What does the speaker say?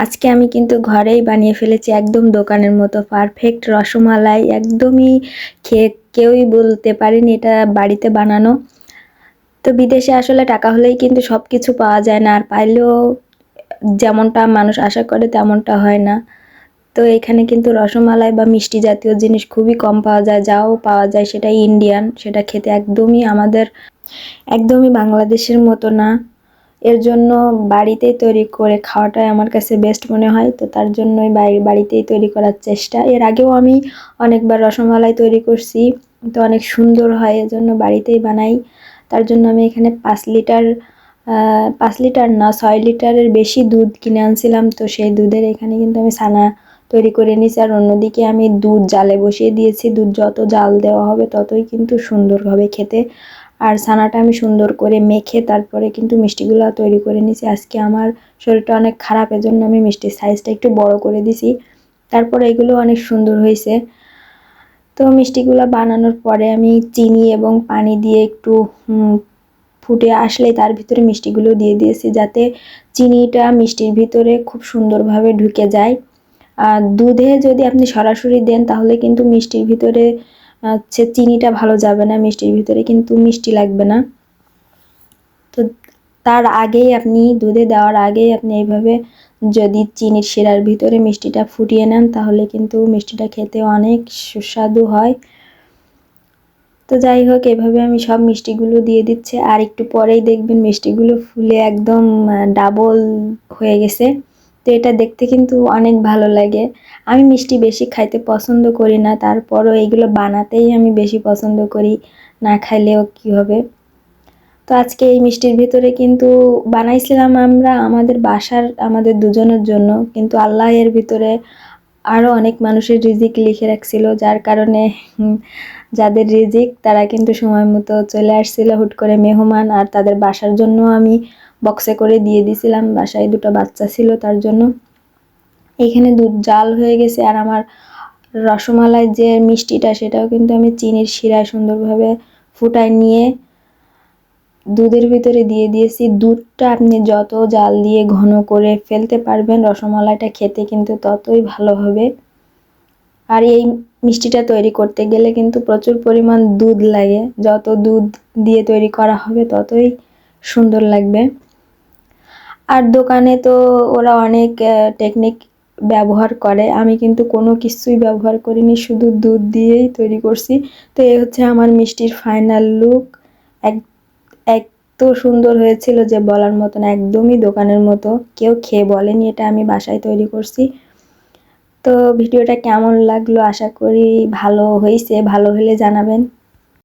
আজকে আমি কিন্তু ঘরেই বানিয়ে ফেলেছি একদম দোকানের মতো পারফেক্ট রসমালাই। একদমই খেয়ে কেউই বলতে পারেনি এটা বাড়িতে বানানো। তো বিদেশে আসলে টাকা হলেই কিন্তু সব কিছু পাওয়া যায় না, আর পাইলেও যেমনটা মানুষ আশা করে তেমনটা হয় না। তো এখানে কিন্তু রসমালাই বা মিষ্টি জাতীয় জিনিস খুবই কম পাওয়া যায়, যাও পাওয়া যায় সেটা ইন্ডিয়ান, সেটা খেতে একদমই বাংলাদেশের মতো না। এর জন্য বাড়িতেই তৈরি করে খাওয়াটাই আমার কাছে বেস্ট মনে হয়। তো তার জন্যই বাড়িতেই তৈরি করার চেষ্টা। এর আগেও আমি অনেকবার রসমালাই তৈরি করছি, তো অনেক সুন্দর হয়, এজন্য বাড়িতেই বানাই। তার জন্য আমি এখানে 5 লিটার না 6 লিটারের বেশি দুধ কিনে আনছিলাম। তো সেই দুধের এখানে কিন্তু আমি ছানা তৈরি করে নিয়েছি, আর অন্যদিকে আমি দুধ জালে বসিয়ে দিয়েছি। দুধ যত জাল দেওয়া হবে ততই কিন্তু সুন্দর হবে খেতে। আর ছানাটা আমি সুন্দর করে মেখে তারপরে কিন্তু মিষ্টিগুলো তৈরি করে নিয়েছি। আজকে আমার শরীরটা অনেক খারাপ, এজন্য আমি মিষ্টির সাইজটা একটু বড় করে দিছি। তারপরে এগুলো অনেক সুন্দর হয়েছে। তো মিষ্টিগুলো বানানোর পরে আমি চিনি এবং পানি দিয়ে একটু ফুটে আসলে তার ভিতরে মিষ্টিগুলো দিয়ে দিয়েছি, যাতে চিনিটা মিষ্টির ভিতরে খুব সুন্দরভাবে ঢুকে যায়। আর দুধে যদি আপনি সরাসরি দেন তাহলে কিন্তু মিষ্টির ভিতরে চিনিটা ভালো যাবে না, মিষ্টির ভিতরে কিন্তু মিষ্টি লাগবে না। তো তার আগেই আপনি দুধে দেওয়ার আগেই আপনি এইভাবে যদি চিনির শিরার ভিতরে মিষ্টিটা ফুটিয়ে নেন তাহলে কিন্তু মিষ্টিটা খেতে অনেক সুস্বাদু হয়। তো যাই হোক, এভাবে আমি সব মিষ্টিগুলো দিয়ে দিচ্ছি, আর একটু পরেই দেখবেন মিষ্টিগুলো ফুলে একদম ডাবল হয়ে গেছে। তো এটা দেখতে কিন্তু অনেক ভালো লাগে। আমি মিষ্টি বেশি খাইতে পছন্দ করি না, তারপরও এগুলো বানাতেই আমি বেশি পছন্দ করি, না খাইলেও কি হবে। তো আজকে এই মিষ্টির ভিতরে কিন্তু বানাইছিলাম আমরা আমাদের দুজনের জন্য, কিন্তু আল্লাহ এর ভিতরে আরও অনেক মানুষের রিজিক লিখে রাখছিল, যার কারণে যাদের রিজিক তারা কিন্তু সময় মতো চলে আসছিল হুট করে মেহমান, আর তাদের বাসার জন্য আমি বক্সে করে দিয়ে দিছিলাম। বাসায় 2টো বাচ্চা ছিল, তার জন্য এখানে দুধ জাল হয়ে গেছে। আর আমার রসমালাই যে মিষ্টিটা সেটাও কিন্তু আমি চিনির শিরায় সুন্দরভাবে ফুটায় নিয়ে দুধের ভিতরে দিয়ে দিয়েছি। দুধটা আপনি যত জাল দিয়ে ঘন করে ফেলতে পারবেন রসমালাইটা খেতে কিন্তু ততই ভালো হবে। আর এই মিষ্টিটা তৈরি করতে গেলে কিন্তু প্রচুর পরিমাণ দুধ লাগে, যত দুধ দিয়ে তৈরি করা হবে ততই সুন্দর লাগবে। আর দোকানে তো ওরা অনেক টেকনিক ব্যবহার করে, আমি কিন্তু কোনো কিছুই ব্যবহার করিনি, শুধু দুধ দিয়েই তৈরি করছি। তো এই হচ্ছে আমার মিষ্টির ফাইনাল লুক। এত সুন্দর হয়েছিল যে বলার মতো না, একদমই দোকানের মতো। কেউ খেয়ে বলেনি এটা আমি বাসায় তৈরি করছি। তো ভিডিওটা কেমন লাগলো, আশা করি ভালো হয়েছে। ভালো হলে জানাবেন।